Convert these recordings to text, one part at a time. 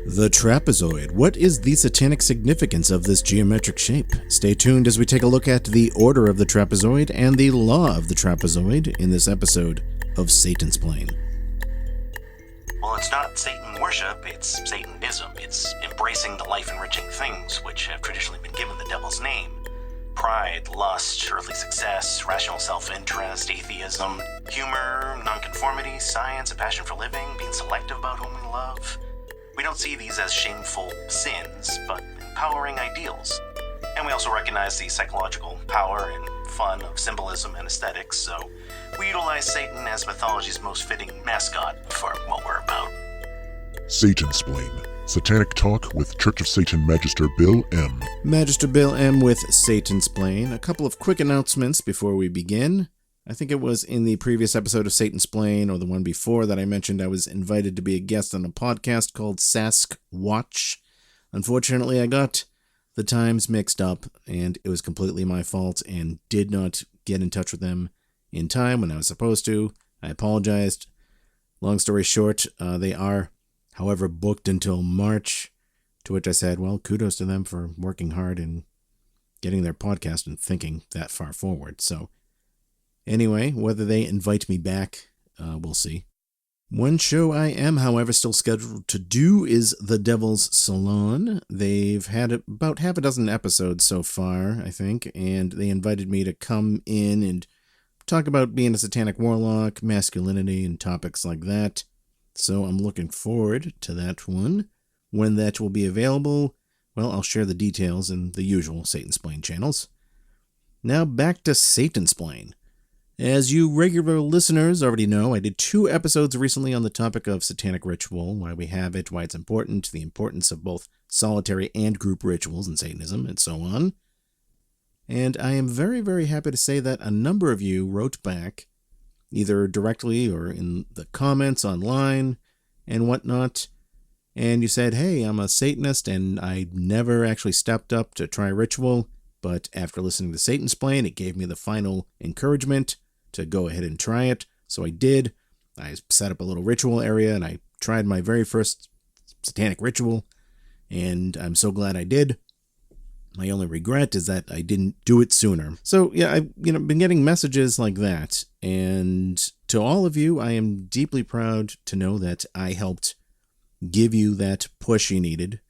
The Trapezoid. What is the satanic significance of this geometric shape? Stay tuned as we take a look at the order of the Trapezoid and the law of the Trapezoid in this episode of Satansplain. Well, it's not Satan worship, it's Satanism. It's embracing the life-enriching things which have traditionally been given the devil's name. Pride, lust, earthly success, rational self-interest, atheism, humor, nonconformity, science, a passion for living, being selective about whom we love. We don't see these as shameful sins, but empowering ideals. And we also recognize the psychological power and fun of symbolism and aesthetics, so we utilize Satan as mythology's most fitting mascot for what we're about. Satansplain. Satanic Talk with Church of Satan Magister Bill M. Magister Bill M with Satansplain. A couple of quick announcements before we begin. I think it was in the previous episode of Satansplain, or the one before, that I mentioned I was invited to be a guest on a podcast called Sask Watch. Unfortunately, I got the times mixed up, and it was completely my fault, and did not get in touch with them in time when I was supposed to. I apologized. Long story short, they are, however, booked until March, to which I said, well, kudos to them for working hard and getting their podcast and thinking that far forward. So anyway, whether they invite me back, we'll see. One show I am, however, still scheduled to do is The Devil's Salon. They've had about half a dozen episodes so far, I think, and they invited me to come in and talk about being a satanic warlock, masculinity, and topics like that. So I'm looking forward to that one. When that will be available, well, I'll share the details in the usual Satansplain channels. Now back to Satansplain. As you regular listeners already know, I did 2 episodes recently on the topic of satanic ritual, why we have it, why it's important, the importance of both solitary and group rituals in Satanism, and so on. And I am very, very happy to say that a number of you wrote back, either directly or in the comments online and whatnot, and you said, hey, I'm a Satanist and I never actually stepped up to try ritual, but after listening to Satansplain, it gave me the final encouragement to go ahead and try it. So I did. I set up a little ritual area and I tried my very first satanic ritual, and I'm so glad I did. My only regret is that I didn't do it sooner. So yeah, I've been getting messages like that, and to all of you, I am deeply proud to know that I helped give you that push you needed,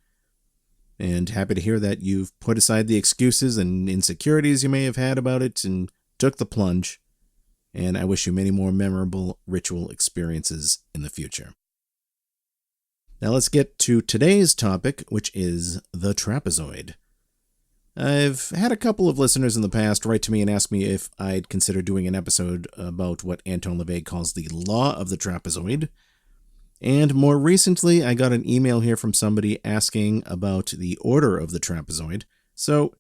and happy to hear that you've put aside the excuses and insecurities you may have had about it and took the plunge, and I wish you many more memorable ritual experiences in the future. Now let's get to today's topic, which is the Trapezoid. I've had a couple of listeners in the past write to me and ask me if I'd consider doing an episode about what Anton LaVey calls the law of the Trapezoid. And more recently, I got an email here from somebody asking about the order of the Trapezoid. So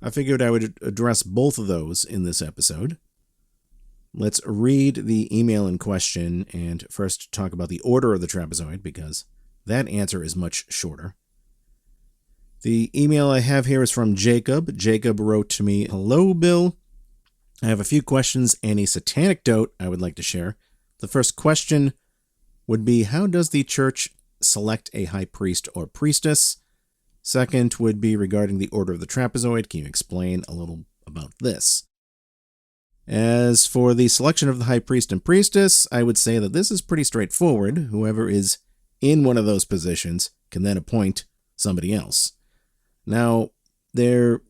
I figured I would address both of those in this episode. Let's read the email in question and first talk about the order of the Trapezoid, because that answer is much shorter. The email I have here is from Jacob. Jacob wrote to me, hello, Bill. I have a few questions and a satanic note I would like to share. The first question would be, how does the church select a high priest or priestess? Second would be regarding the order of the Trapezoid. Can you explain a little about this? As for the selection of the high priest and priestess, I would say that this is pretty straightforward. Whoever is in one of those positions can then appoint somebody else. Now, there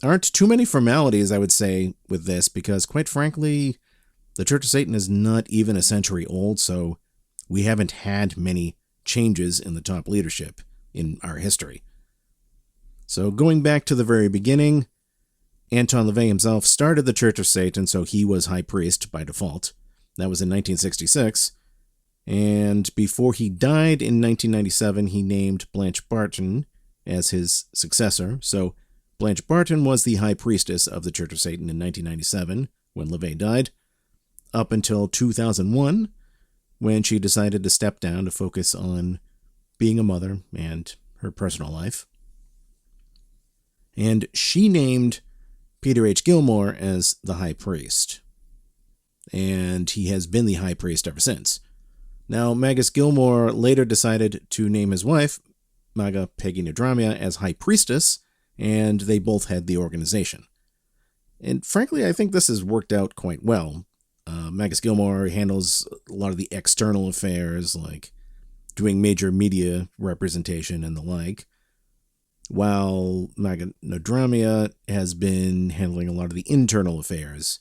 aren't too many formalities, I would say, with this, because quite frankly, the Church of Satan is not even a century old, so we haven't had many changes in the top leadership in our history. So going back to the very beginning, Anton LaVey himself started the Church of Satan, so he was high priest by default. That was in 1966. And before he died in 1997, he named Blanche Barton as his successor. So Blanche Barton was the high priestess of the Church of Satan in 1997, when LaVey died, up until 2001, when she decided to step down to focus on being a mother and her personal life. And she named Peter H. Gilmore as the high priest. And he has been the high priest ever since. Now, Magus Gilmore later decided to name his wife, Maga Peggy Nadramia as High Priestess, and they both head the organization. And frankly, I think this has worked out quite well. Magus Gilmore handles a lot of the external affairs, like doing major media representation and the like, while Maga Nadramia has been handling a lot of the internal affairs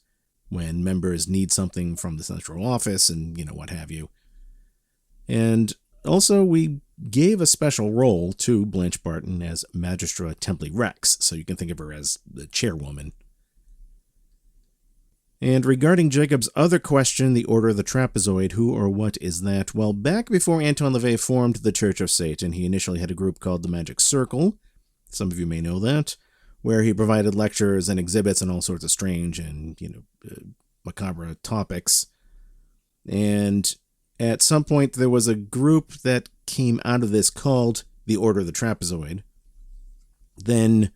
when members need something from the central office and, what have you. And also, we gave a special role to Blanche Barton as Magistra Templi Rex, so you can think of her as the chairwoman. And regarding Jacob's other question, the Order of the Trapezoid, who or what is that? Well, back before Anton LaVey formed the Church of Satan, he initially had a group called the Magic Circle. Some of you may know that, where he provided lectures and exhibits on all sorts of strange and, macabre topics. And at some point, there was a group that came out of this called the Order of the Trapezoid. Then,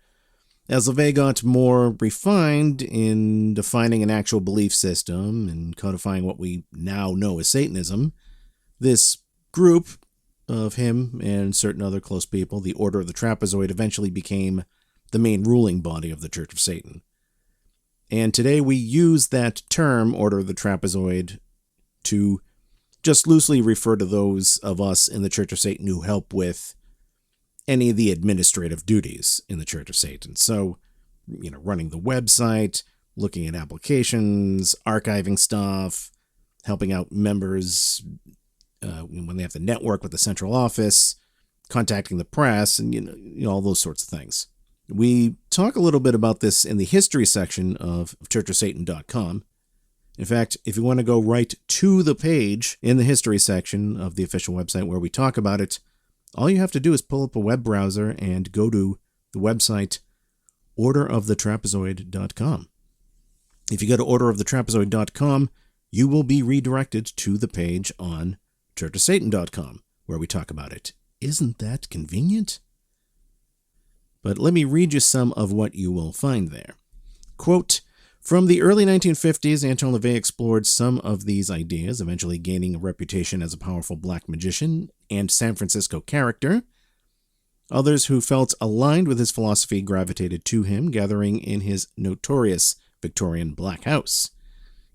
as LaVey got more refined in defining an actual belief system and codifying what we now know as Satanism, this group of him and certain other close people, the Order of the Trapezoid, eventually became the main ruling body of the Church of Satan. And today we use that term, Order of the Trapezoid, to just loosely refer to those of us in the Church of Satan who help with any of the administrative duties in the Church of Satan. So, running the website, looking at applications, archiving stuff, helping out members when they have to network with the central office, contacting the press, and all those sorts of things. We talk a little bit about this in the history section of churchofsatan.com. In fact, if you want to go right to the page in the history section of the official website where we talk about it, all you have to do is pull up a web browser and go to the website orderofthetrapezoid.com. If you go to orderofthetrapezoid.com, you will be redirected to the page on churchofsatan.com where we talk about it. Isn't that convenient? But let me read you some of what you will find there. Quote, from the early 1950s, Anton LaVey explored some of these ideas, eventually gaining a reputation as a powerful black magician and San Francisco character. Others who felt aligned with his philosophy gravitated to him, gathering in his notorious Victorian Black House.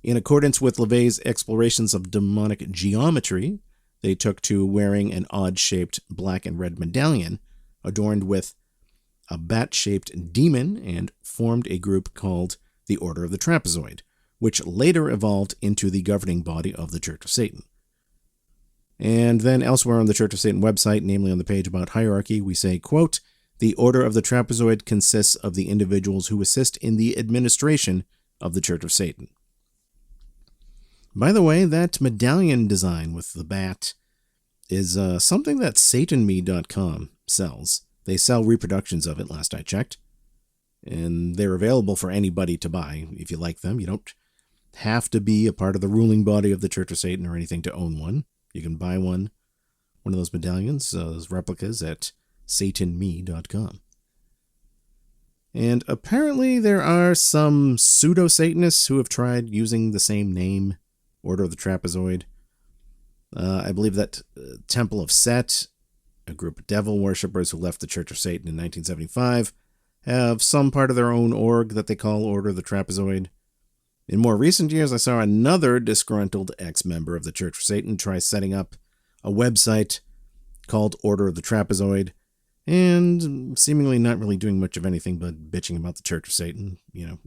In accordance with LaVey's explorations of demonic geometry, they took to wearing an odd-shaped black and red medallion adorned with a bat-shaped demon and formed a group called the Order of the Trapezoid, which later evolved into the governing body of the Church of Satan. And then elsewhere on the Church of Satan website, namely on the page about hierarchy, we say, quote, the Order of the Trapezoid consists of the individuals who assist in the administration of the Church of Satan. By the way, that medallion design with the bat is something that SatanMe.com sells. They sell reproductions of it, last I checked. And they're available for anybody to buy if you like them. You don't have to be a part of the ruling body of the Church of Satan or anything to own one. You can buy one of those medallions, those replicas, at SatanMe.com. And apparently there are some pseudo-Satanists who have tried using the same name, Order of the Trapezoid. I believe that Temple of Set, a group of devil worshippers who left the Church of Satan in 1975, have some part of their own org that they call Order of the Trapezoid. In more recent years, I saw another disgruntled ex-member of the Church of Satan try setting up a website called Order of the Trapezoid, and seemingly not really doing much of anything but bitching about the Church of Satan,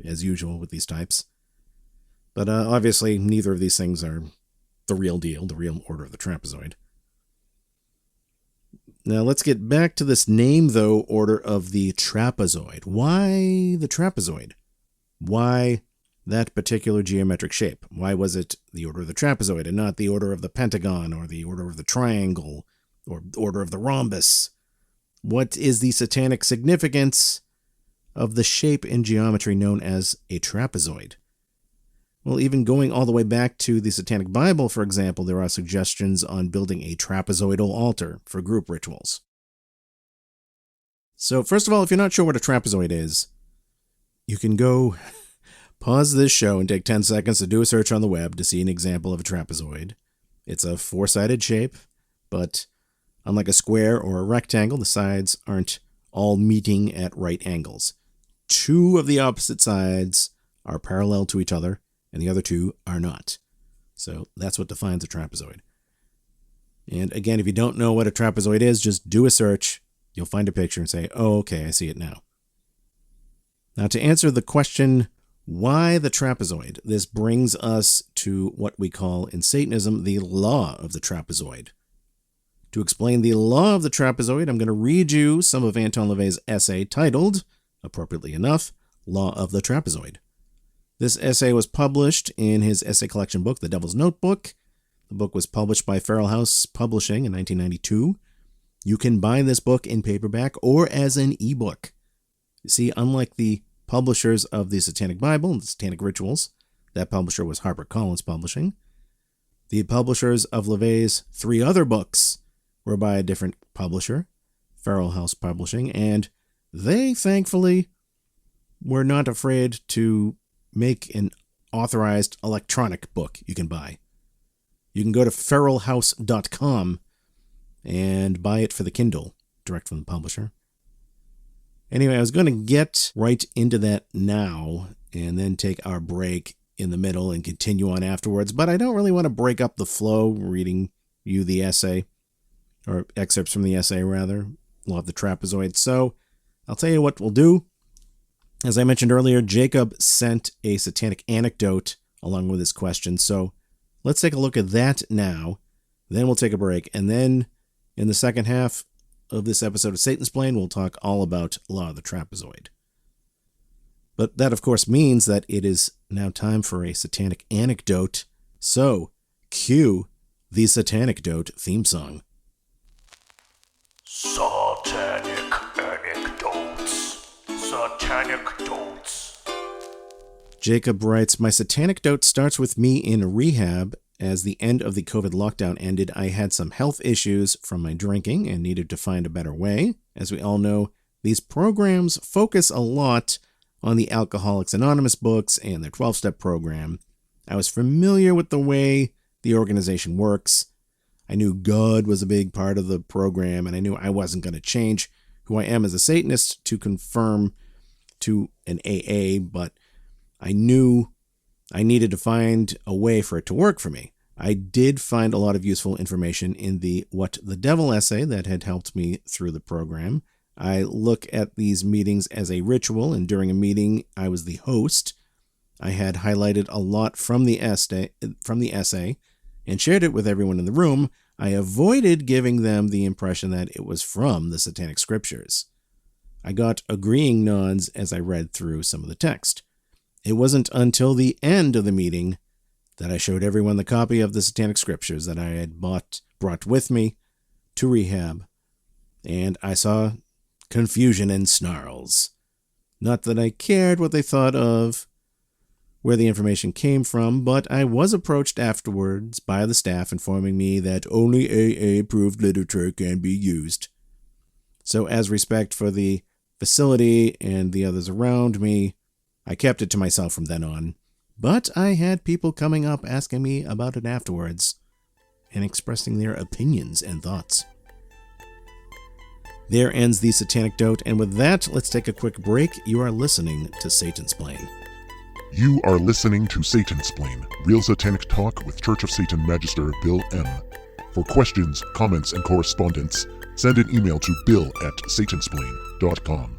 as usual with these types. But obviously, neither of these things are the real deal, the real Order of the Trapezoid. Now, let's get back to this name, though, Order of the Trapezoid. Why the trapezoid? Why that particular geometric shape? Why was it the Order of the Trapezoid and not the Order of the Pentagon or the Order of the Triangle or Order of the Rhombus? What is the satanic significance of the shape in geometry known as a trapezoid? Well, even going all the way back to the Satanic Bible, for example, there are suggestions on building a trapezoidal altar for group rituals. So, first of all, if you're not sure what a trapezoid is, you can go pause this show and take 10 seconds to do a search on the web to see an example of a trapezoid. It's a four-sided shape, but Unlike a square or a rectangle, the sides aren't all meeting at right angles. Two of the opposite sides are parallel to each other, and the other two are not. So that's what defines a trapezoid. And again, if you don't know what a trapezoid is, just do a search. You'll find a picture and say, oh, okay, I see it now. Now, to answer the question, why the trapezoid? This brings us to what we call in Satanism the law of the trapezoid. To explain the law of the trapezoid, I'm going to read you some of Anton LaVey's essay titled, appropriately enough, Law of the Trapezoid. This essay was published in his essay collection book, The Devil's Notebook. The book was published by Feral House Publishing in 1992. You can buy this book in paperback or as an ebook. You see, unlike the publishers of the Satanic Bible and the Satanic Rituals, that publisher was HarperCollins Publishing, the publishers of LaVey's 3 other books were by a different publisher, Feral House Publishing, and they, thankfully, were not afraid to make an authorized electronic book you can buy. You can go to feralhouse.com and buy it for the Kindle, direct from the publisher. Anyway, I was going to get right into that now and then take our break in the middle and continue on afterwards, but I don't really want to break up the flow reading you the essay, or excerpts from the essay, rather, Law of the Trapezoid. So I'll tell you what we'll do. As I mentioned earlier, Jacob sent a satanic anecdote along with his question. So let's take a look at that now. Then we'll take a break. And then in the second half of this episode of Satansplain, we'll talk all about Law of the Trapezoid. But that, of course, means that it is now time for a satanic anecdote. So cue the Satanecdote theme song. Satanic anecdotes. Satanecdotes. Jacob writes, my Satanecdote starts with me in rehab. As the end of the COVID lockdown ended, I had some health issues from my drinking and needed to find a better way. As we all know, these programs focus a lot on the Alcoholics Anonymous books and their 12-step program. I was familiar with the way the organization works. I knew God was a big part of the program, and I knew I wasn't going to change who I am as a Satanist to conform to an AA, but I knew I needed to find a way for it to work for me. I did find a lot of useful information in the What the Devil essay that had helped me through the program. I look at these meetings as a ritual, and during a meeting, I was the host. I had highlighted a lot from the essay and shared it with everyone in the room. I avoided giving them the impression that it was from the Satanic Scriptures. I got agreeing nods as I read through some of the text. It wasn't until the end of the meeting that I showed everyone the copy of the Satanic Scriptures that I had brought with me to rehab, and I saw confusion and snarls. Not that I cared what they thought of where the information came from, but I was approached afterwards by the staff informing me that only AA-approved literature can be used. So as respect for the facility and the others around me, I kept it to myself from then on. But I had people coming up asking me about it afterwards and expressing their opinions and thoughts. There ends the Satanecdote, and with that, let's take a quick break. You are listening to Satansplain. You are listening to Satansplain, real satanic talk with Church of Satan Magister Bill M. For questions, comments, and correspondence, send an email to bill@satansplain.com.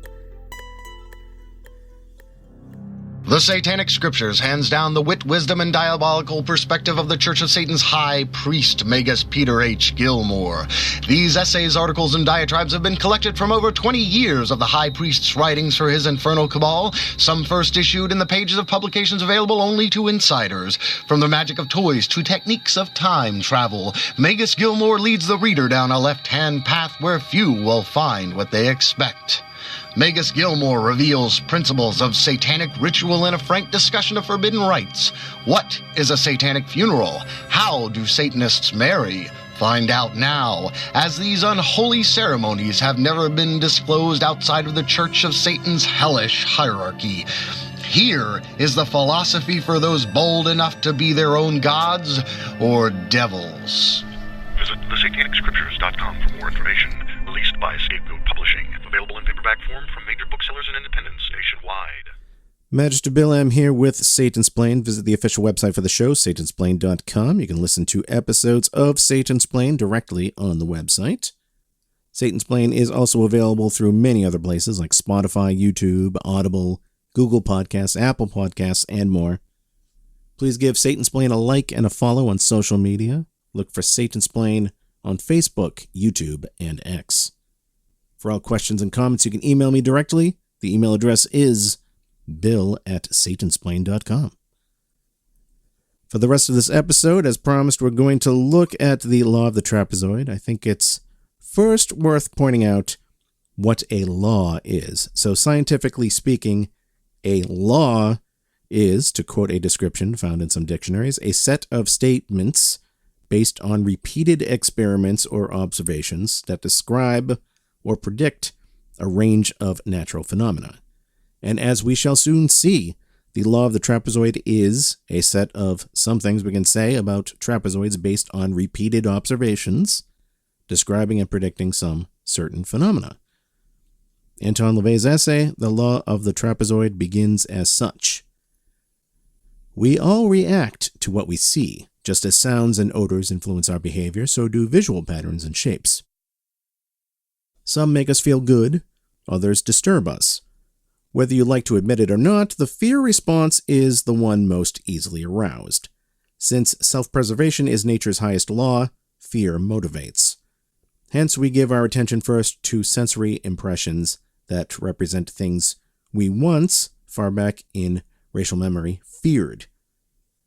The Satanic Scriptures hands down the wit, wisdom, and diabolical perspective of the Church of Satan's High Priest, Magus Peter H. Gilmore. These essays, articles, and diatribes have been collected from over 20 years of the High Priest's writings for his infernal cabal, some first issued in the pages of publications available only to insiders. From the magic of toys to techniques of time travel, Magus Gilmore leads the reader down a left-hand path where few will find what they expect. Magus Gilmore reveals principles of satanic ritual in a frank discussion of forbidden rites. What is a satanic funeral? How do Satanists marry? Find out now, as these unholy ceremonies have never been disclosed outside of the Church of Satan's hellish hierarchy. Here is the philosophy for those bold enough to be their own gods or devils. visit thesatanicscriptures.com for more information. Released by Scapegoat Publishing. Available in paperback form from major booksellers and independents nationwide. Magister Bill M. here with Satansplain. Visit the official website for the show, satansplain.com. You can listen to episodes of Satansplain directly on the website. Satansplain is also available through many other places like Spotify, YouTube, Audible, Google Podcasts, Apple Podcasts, and more. Please give Satansplain a like and a follow on social media. Look for Satansplain on Facebook, YouTube, and X. For all questions and comments, you can email me directly. The email address is bill@satansplain.com. For the rest of this episode, as promised, we're going to look at the law of the trapezoid. I think it's first worth pointing out what a law is. So scientifically speaking, a law is, to quote a description found in some dictionaries, a set of statements based on repeated experiments or observations that describe or predict a range of natural phenomena. And as we shall soon see, the law of the trapezoid is a set of some things we can say about trapezoids based on repeated observations, describing and predicting some certain phenomena. Anton LaVey's essay, The Law of the Trapezoid, begins as such. We all react to what we see. Just as sounds and odors influence our behavior, so do visual patterns and shapes. Some make us feel good, others disturb us. Whether you like to admit it or not, the fear response is the one most easily aroused. Since self-preservation is nature's highest law, fear motivates. Hence, we give our attention first to sensory impressions that represent things we once, far back in racial memory, feared.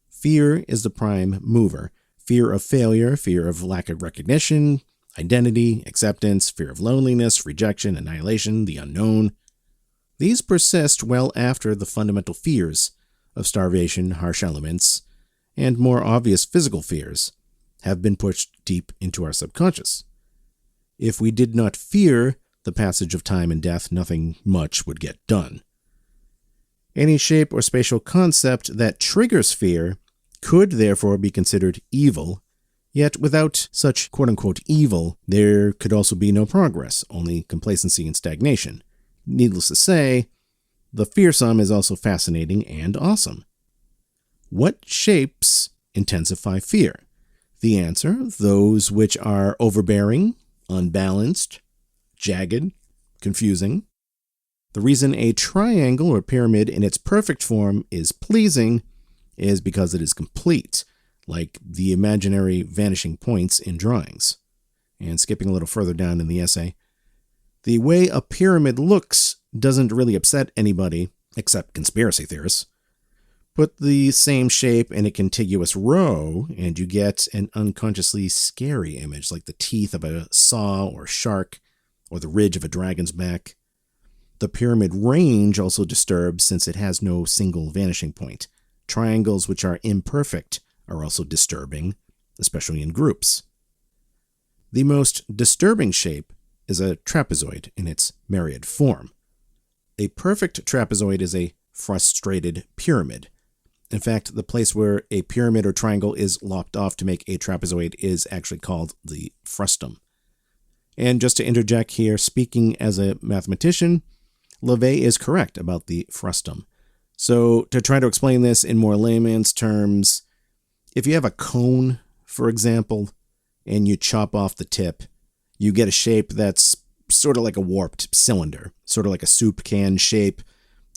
Fear is the prime mover. Fear of failure, fear of lack of recognition, identity, acceptance, fear of loneliness, rejection, annihilation, the unknown. These persist well after the fundamental fears of starvation, harsh elements, and more obvious physical fears have been pushed deep into our subconscious. If we did not fear the passage of time and death, nothing much would get done. Any shape or spatial concept that triggers fear could therefore be considered evil, yet without such quote-unquote evil, there could also be no progress, only complacency and stagnation. Needless to say, the fearsome is also fascinating and awesome. What shapes intensify fear? The answer, those which are overbearing, unbalanced, jagged, confusing. The reason a triangle or pyramid in its perfect form is pleasing is because it is complete, like the imaginary vanishing points in drawings. And skipping a little further down in the essay, the way a pyramid looks doesn't really upset anybody, except conspiracy theorists. Put the same shape in a contiguous row, and you get an unconsciously scary image, like the teeth of a saw or shark, or the ridge of a dragon's back. The pyramid range also disturbs since it has no single vanishing point. Triangles which are imperfect are also disturbing, especially in groups. The most disturbing shape is a trapezoid in its myriad form. A perfect trapezoid is a frustrated pyramid. In fact, the place where a pyramid or triangle is lopped off to make a trapezoid is actually called the frustum. And just to interject here, speaking as a mathematician, LaVey is correct about the frustum. So to try to explain this in more layman's terms, if you have a cone, for example, and you chop off the tip, you get a shape that's sort of like a warped cylinder, sort of like a soup can shape,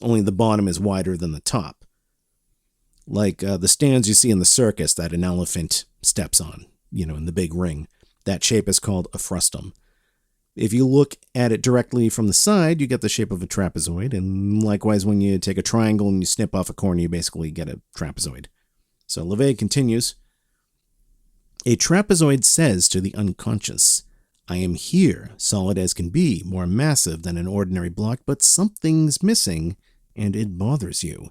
only the bottom is wider than the top. Like the stands you see in the circus that an elephant steps on, in the big ring. That shape is called a frustum. If you look at it directly from the side, you get the shape of a trapezoid, and likewise when you take a triangle and you snip off a corner, you basically get a trapezoid. So LaVey continues, a trapezoid says to the unconscious, I am here, solid as can be, more massive than an ordinary block, but something's missing, and it bothers you.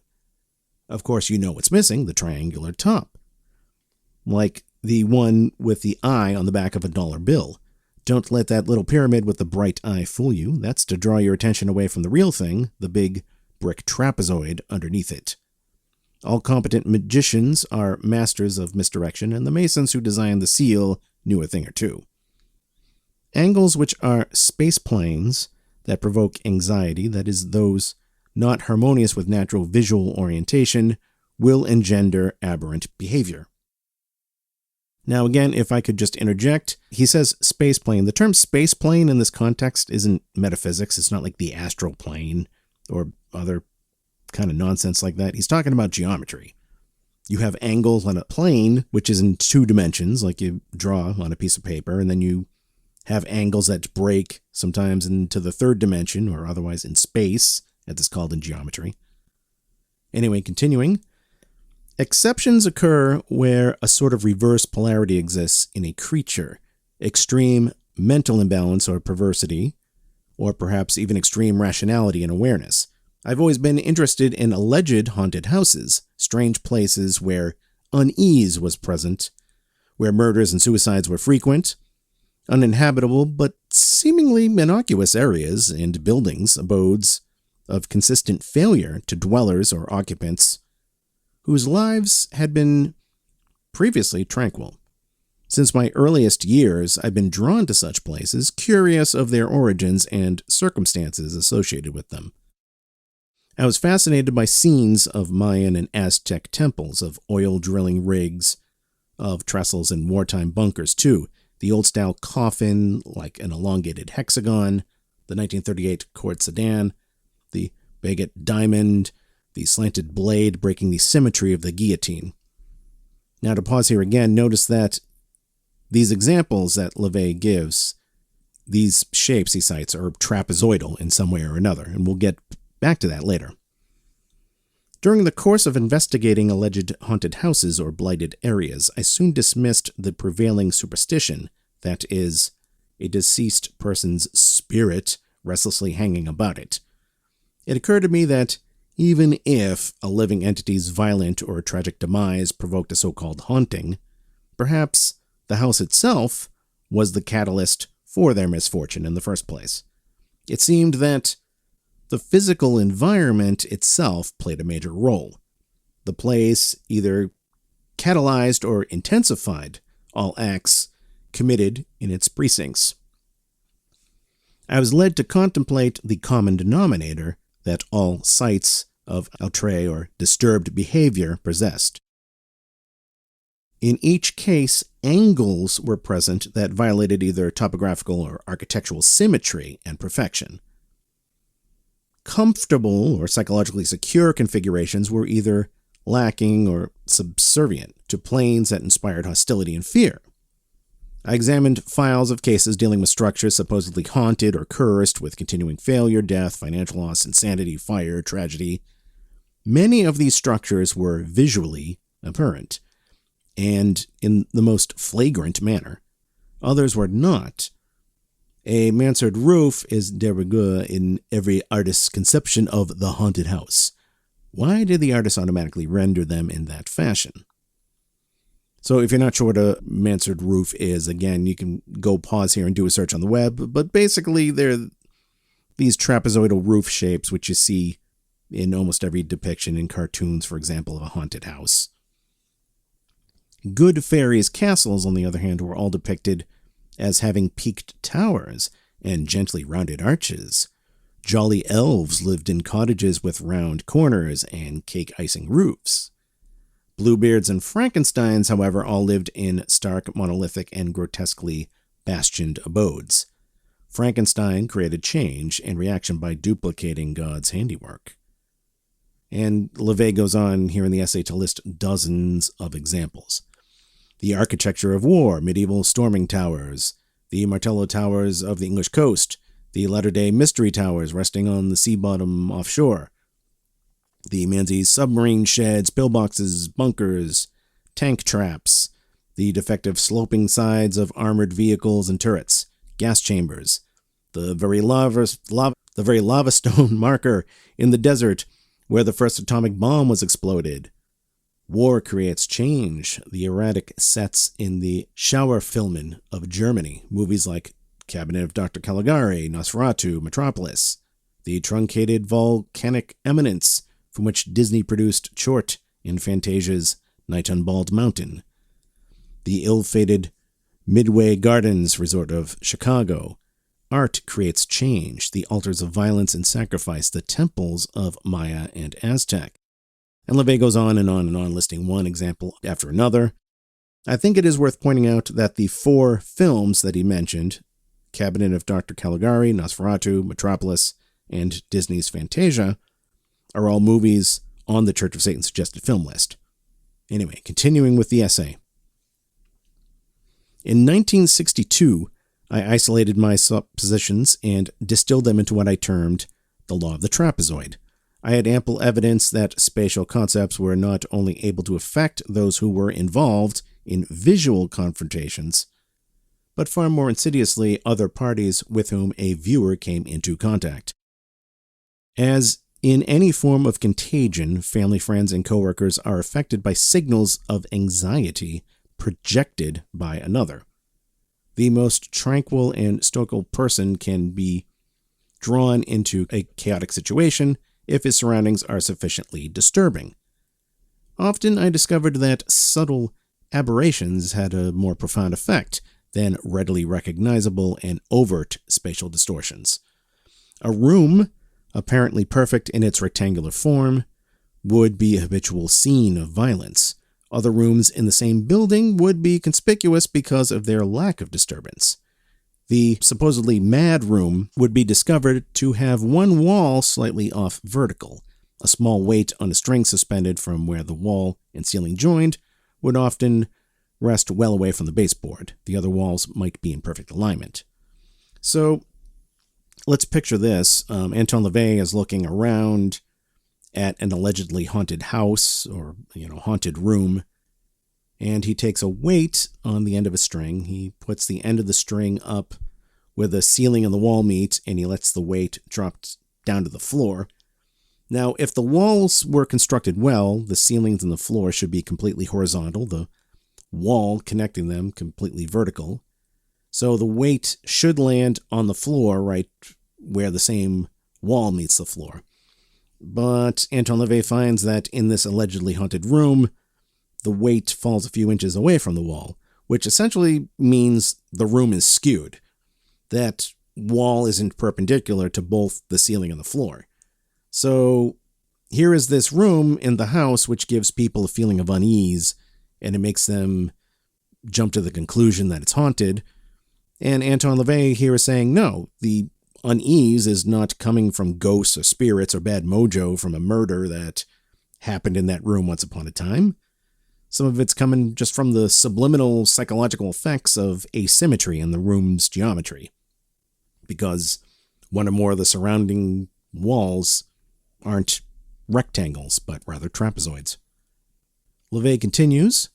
Of course, you know what's missing, the triangular top. Like the one with the eye on the back of a dollar bill. Don't let that little pyramid with the bright eye fool you. That's to draw your attention away from the real thing, the big brick trapezoid underneath it. All competent magicians are masters of misdirection, and the masons who designed the seal knew a thing or two. Angles which are space planes that provoke anxiety, that is, those not harmonious with natural visual orientation, will engender aberrant behavior. Now again, if I could just interject, he says space plane. The term space plane in this context isn't metaphysics. It's not like the astral plane or other kind of nonsense like that. He's talking about geometry. You have angles on a plane, which is in 2 dimensions, like you draw on a piece of paper, and then you have angles that break sometimes into the 3rd dimension, or otherwise in space, as it's called in geometry. Anyway, continuing. Exceptions occur where a sort of reverse polarity exists in a creature, extreme mental imbalance or perversity, or perhaps even extreme rationality and awareness. I've always been interested in alleged haunted houses, strange places where unease was present, where murders and suicides were frequent, uninhabitable but seemingly innocuous areas and buildings, abodes of consistent failure to dwellers or occupants whose lives had been previously tranquil. Since my earliest years, I've been drawn to such places, curious of their origins and circumstances associated with them. I was fascinated by scenes of Mayan and Aztec temples, of oil drilling rigs, of trestles and wartime bunkers too, the old-style coffin like an elongated hexagon, the 1938 Court sedan, the baguette diamond, the slanted blade breaking the symmetry of the guillotine. Now to pause here again, notice that these examples that LeVay gives, these shapes he cites are trapezoidal in some way or another, and we'll get back to that later. During the course of investigating alleged haunted houses or blighted areas, I soon dismissed the prevailing superstition, that is, a deceased person's spirit restlessly hanging about it. It occurred to me that even if a living entity's violent or tragic demise provoked a so-called haunting, perhaps the house itself was the catalyst for their misfortune in the first place. It seemed that the physical environment itself played a major role. The place either catalyzed or intensified all acts committed in its precincts. I was led to contemplate the common denominator that all sites of outre or disturbed behavior possessed. In each case, angles were present that violated either topographical or architectural symmetry and perfection. Comfortable or psychologically secure configurations were either lacking or subservient to planes that inspired hostility and fear. I examined files of cases dealing with structures supposedly haunted or cursed with continuing failure, death, financial loss, insanity, fire, tragedy. Many of these structures were visually apparent, and in the most flagrant manner. Others were not. A mansard roof is de rigueur in every artist's conception of the haunted house. Why did the artist automatically render them in that fashion? So if you're not sure what a mansard roof is, again, you can go pause here and do a search on the web, but basically they're these trapezoidal roof shapes which you see in almost every depiction in cartoons, for example, of a haunted house. Good fairies' castles, on the other hand, were all depicted as having peaked towers and gently rounded arches. Jolly elves lived in cottages with round corners and cake-icing roofs. Bluebeards and Frankensteins, however, all lived in stark, monolithic, and grotesquely bastioned abodes. Frankenstein created change and reaction by duplicating God's handiwork. And LeVay goes on here in the essay to list dozens of examples. The architecture of war, medieval storming towers, the Martello towers of the English coast, the latter-day mystery towers resting on the sea bottom offshore, the Menzies submarine sheds, pillboxes, bunkers, tank traps, the defective sloping sides of armored vehicles and turrets, gas chambers, the very lava stone marker in the desert where the first atomic bomb was exploded. War creates change. The erratic sets in the Schauerfilmen of Germany, movies like Cabinet of Dr. Caligari, Nosferatu, Metropolis, the truncated volcanic eminence from which Disney produced short in Fantasia's Night on Bald Mountain, the ill-fated Midway Gardens resort of Chicago. Art creates change, the altars of violence and sacrifice, the temples of Maya and Aztec. And LaVey goes on and on and on, listing one example after another. I think it is worth pointing out that the 4 films that he mentioned, Cabinet of Dr. Caligari, Nosferatu, Metropolis, and Disney's Fantasia, are all movies on the Church of Satan suggested film list. Anyway, continuing with the essay. In 1962, I isolated my suppositions and distilled them into what I termed the law of the trapezoid. I had ample evidence that spatial concepts were not only able to affect those who were involved in visual confrontations, but far more insidiously other parties with whom a viewer came into contact. As in any form of contagion, family, friends, and coworkers are affected by signals of anxiety projected by another. The most tranquil and stoical person can be drawn into a chaotic situation if his surroundings are sufficiently disturbing. Often I discovered that subtle aberrations had a more profound effect than readily recognizable and overt spatial distortions. A room, apparently perfect in its rectangular form, would be a habitual scene of violence. Other rooms in the same building would be conspicuous because of their lack of disturbance. The supposedly mad room would be discovered to have one wall slightly off vertical. A small weight on a string suspended from where the wall and ceiling joined would often rest well away from the baseboard. The other walls might be in perfect alignment. So let's picture this. Anton LaVey is looking around at an allegedly haunted house or, haunted room, and he takes a weight on the end of a string. He puts the end of the string up where the ceiling and the wall meet, and he lets the weight drop down to the floor. Now, if the walls were constructed well, the ceilings and the floor should be completely horizontal, the wall connecting them completely vertical. So the weight should land on the floor right where the same wall meets the floor. But Anton LaVey finds that in this allegedly haunted room, the weight falls a few inches away from the wall, which essentially means the room is skewed. That wall isn't perpendicular to both the ceiling and the floor. So here is this room in the house which gives people a feeling of unease, and it makes them jump to the conclusion that it's haunted. And Anton LaVey here is saying, no, the unease is not coming from ghosts or spirits or bad mojo from a murder that happened in that room once upon a time. Some of it's coming just from the subliminal psychological effects of asymmetry in the room's geometry, because one or more of the surrounding walls aren't rectangles, but rather trapezoids. LaVey continues,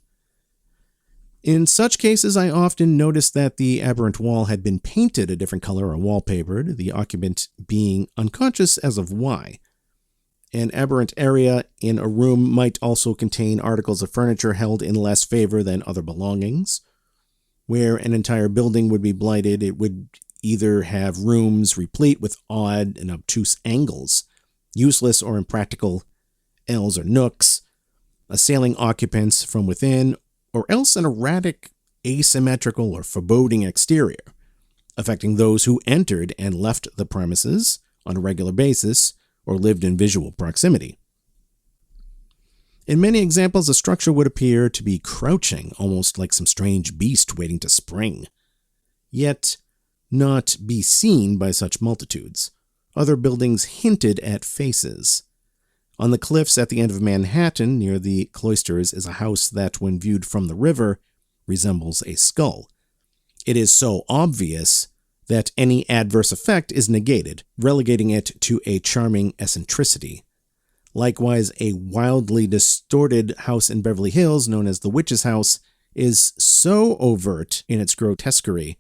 in such cases, I often noticed that the aberrant wall had been painted a different color or wallpapered, the occupant being unconscious as of why. An aberrant area in a room might also contain articles of furniture held in less favor than other belongings. Where an entire building would be blighted, it would either have rooms replete with odd and obtuse angles, useless or impractical ells or nooks, assailing occupants from within, or else an erratic, asymmetrical, or foreboding exterior, affecting those who entered and left the premises on a regular basis or lived in visual proximity. In many examples, the structure would appear to be crouching, almost like some strange beast waiting to spring, yet not be seen by such multitudes. Other buildings hinted at faces. On the cliffs at the end of Manhattan, near the cloisters, is a house that, when viewed from the river, resembles a skull. It is so obvious that any adverse effect is negated, relegating it to a charming eccentricity. Likewise, a wildly distorted house in Beverly Hills, known as the Witch's House, is so overt in its grotesquerie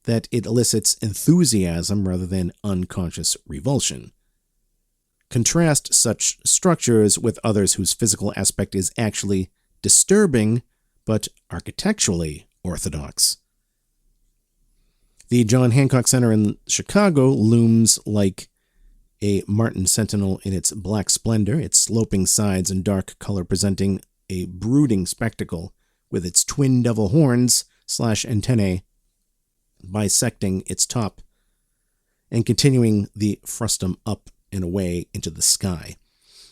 that it elicits enthusiasm rather than unconscious revulsion. Contrast such structures with others whose physical aspect is actually disturbing, but architecturally orthodox. The John Hancock Center in Chicago looms like a marten sentinel in its black splendor, its sloping sides and dark color presenting a brooding spectacle with its twin devil horns / antennae bisecting its top and continuing the frustum up and away into the sky.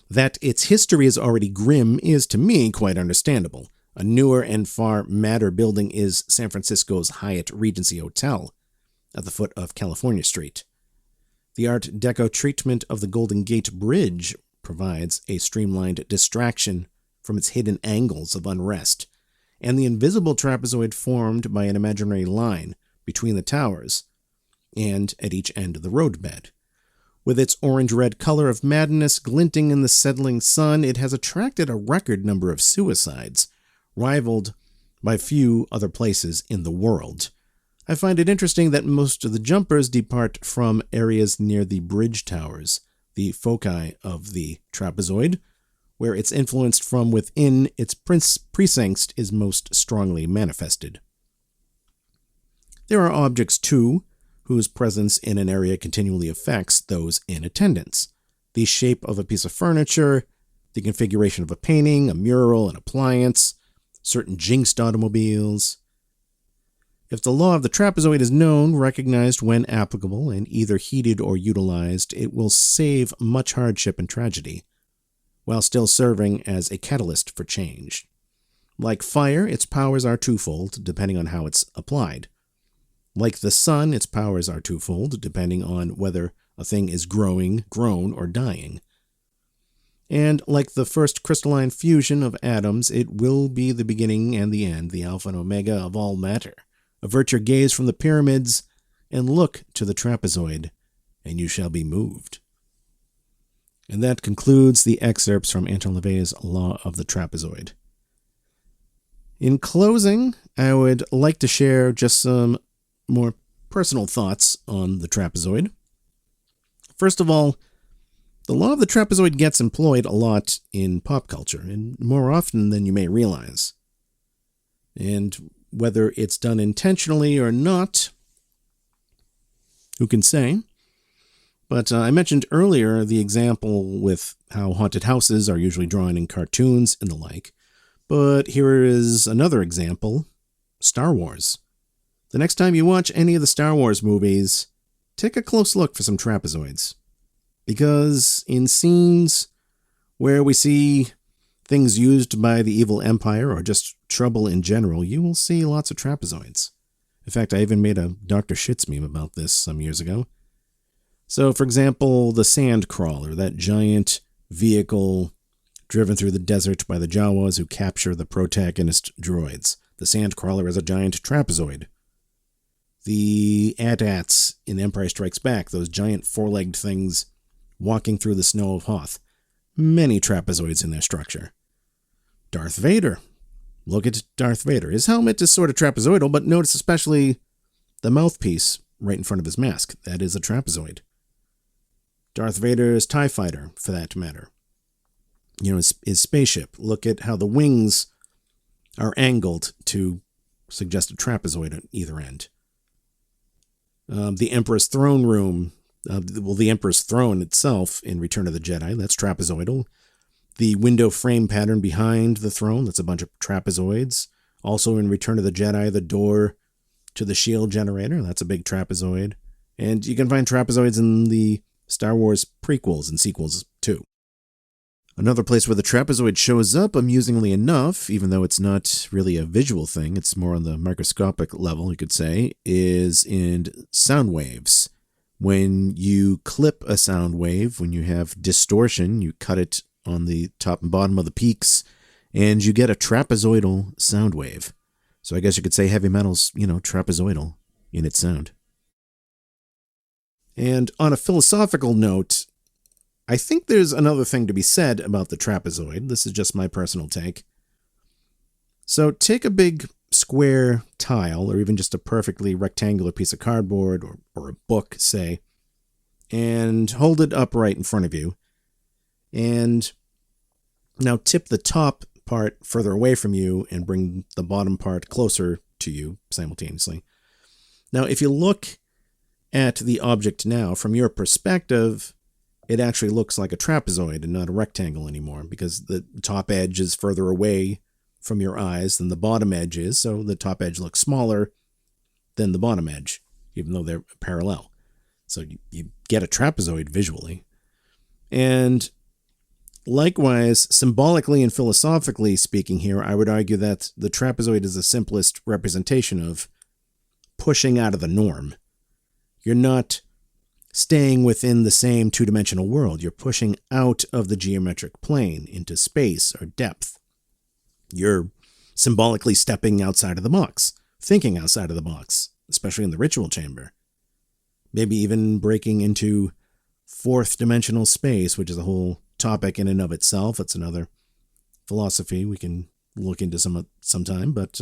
That its history is already grim is, to me, quite understandable. A newer and far madder building is San Francisco's Hyatt Regency Hotel at the foot of California Street. The Art Deco treatment of the Golden Gate Bridge provides a streamlined distraction from its hidden angles of unrest, and the invisible trapezoid formed by an imaginary line between the towers and at each end of the roadbed. With its orange-red color of madness glinting in the setting sun, it has attracted a record number of suicides, rivaled by few other places in the world. I find it interesting that most of the jumpers depart from areas near the bridge towers, the foci of the trapezoid, where it's influenced from within its precincts is most strongly manifested. There are objects, too, whose presence in an area continually affects those in attendance. The shape of a piece of furniture, the configuration of a painting, a mural, an appliance, certain jinxed automobiles. If the law of the trapezoid is known, recognized when applicable, and either heeded or utilized, it will save much hardship and tragedy, while still serving as a catalyst for change. Like fire, its powers are twofold, depending on how it's applied. Like the sun, its powers are twofold, depending on whether a thing is growing, grown, or dying. And like the first crystalline fusion of atoms, it will be the beginning and the end, the alpha and omega of all matter. Avert your gaze from the pyramids and look to the trapezoid, and you shall be moved. And that concludes the excerpts from Anton LaVey's Law of the Trapezoid. In closing, I would like to share just some more personal thoughts on the trapezoid. First of all, the law of the trapezoid gets employed a lot in pop culture, and more often than you may realize. And whether it's done intentionally or not, who can say? But I mentioned earlier the example with how haunted houses are usually drawn in cartoons and the like. But here is another example, Star Wars. The next time you watch any of the Star Wars movies, take a close look for some trapezoids. Because in scenes where we see things used by the evil empire or just trouble in general, you will see lots of trapezoids. In fact, I even made a Dr. Shits meme about this some years ago. So, for example, the Sandcrawler, that giant vehicle driven through the desert by the Jawas who capture the protagonist droids. The Sandcrawler is a giant trapezoid. The AT-ATs in Empire Strikes Back, those giant four-legged things walking through the snow of Hoth. Many trapezoids in their structure. Darth Vader. Look at Darth Vader. His helmet is sort of trapezoidal, but notice especially the mouthpiece right in front of his mask. That is a trapezoid. Darth Vader's TIE fighter, for that matter. His spaceship. Look at how the wings are angled to suggest a trapezoid at either end. The Emperor's throne room, the Emperor's throne itself in Return of the Jedi, that's trapezoidal. The window frame pattern behind the throne, that's a bunch of trapezoids. Also in Return of the Jedi, the door to the shield generator, that's a big trapezoid. And you can find trapezoids in the Star Wars prequels and sequels too. Another place where the trapezoid shows up, amusingly enough, even though it's not really a visual thing, it's more on the microscopic level, you could say, is in sound waves. When you clip a sound wave, when you have distortion, you cut it on the top and bottom of the peaks, and you get a trapezoidal sound wave. So I guess you could say heavy metal's, trapezoidal in its sound. And on a philosophical note, I think there's another thing to be said about the trapezoid. This is just my personal take. So take a big square tile, or even just a perfectly rectangular piece of cardboard, or a book, say, and hold it upright in front of you. And now tip the top part further away from you and bring the bottom part closer to you simultaneously. Now, if you look at the object now from your perspective, it actually looks like a trapezoid and not a rectangle anymore, because the top edge is further away from your eyes than the bottom edge is, so the top edge looks smaller than the bottom edge, even though they're parallel. So you get a trapezoid visually. And likewise, symbolically and philosophically speaking here, I would argue that the trapezoid is the simplest representation of pushing out of the norm. You're not staying within the same two-dimensional world. You're pushing out of the geometric plane into space or depth. You're symbolically stepping outside of the box, thinking outside of the box, especially in the ritual chamber. Maybe even breaking into fourth dimensional space, which is a whole topic in and of itself. It's another philosophy we can look into sometime, but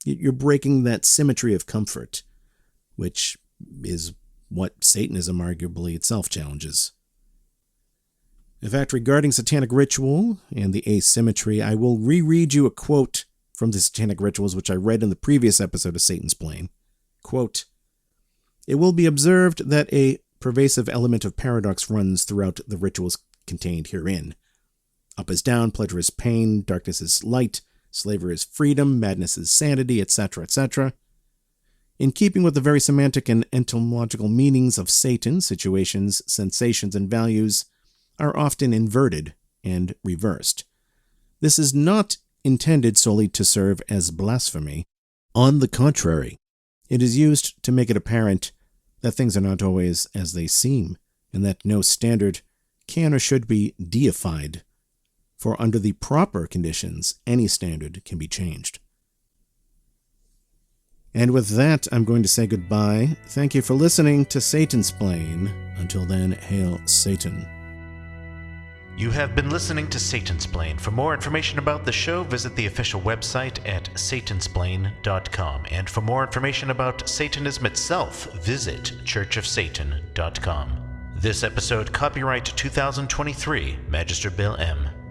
you're breaking that symmetry of comfort, which is what Satanism arguably itself challenges. In fact, regarding satanic ritual and the asymmetry, I will reread you a quote from the Satanic Rituals, which I read in the previous episode of Satansplain. Quote, "It will be observed that a pervasive element of paradox runs throughout the rituals contained herein. Up is down, pleasure is pain, darkness is light, slavery is freedom, madness is sanity, etc., etc. In keeping with the very semantic and etymological meanings of Satan, situations, sensations, and values are often inverted and reversed. This is not intended solely to serve as blasphemy. On the contrary, it is used to make it apparent that things are not always as they seem, and that no standard can or should be deified, for under the proper conditions, any standard can be changed." And with that, I'm going to say goodbye. Thank you for listening to Satansplain. Until then, hail Satan. You have been listening to Satansplain. For more information about the show, visit the official website at satansplain.com. And for more information about Satanism itself, visit churchofsatan.com. This episode, copyright 2023, Magister Bill M.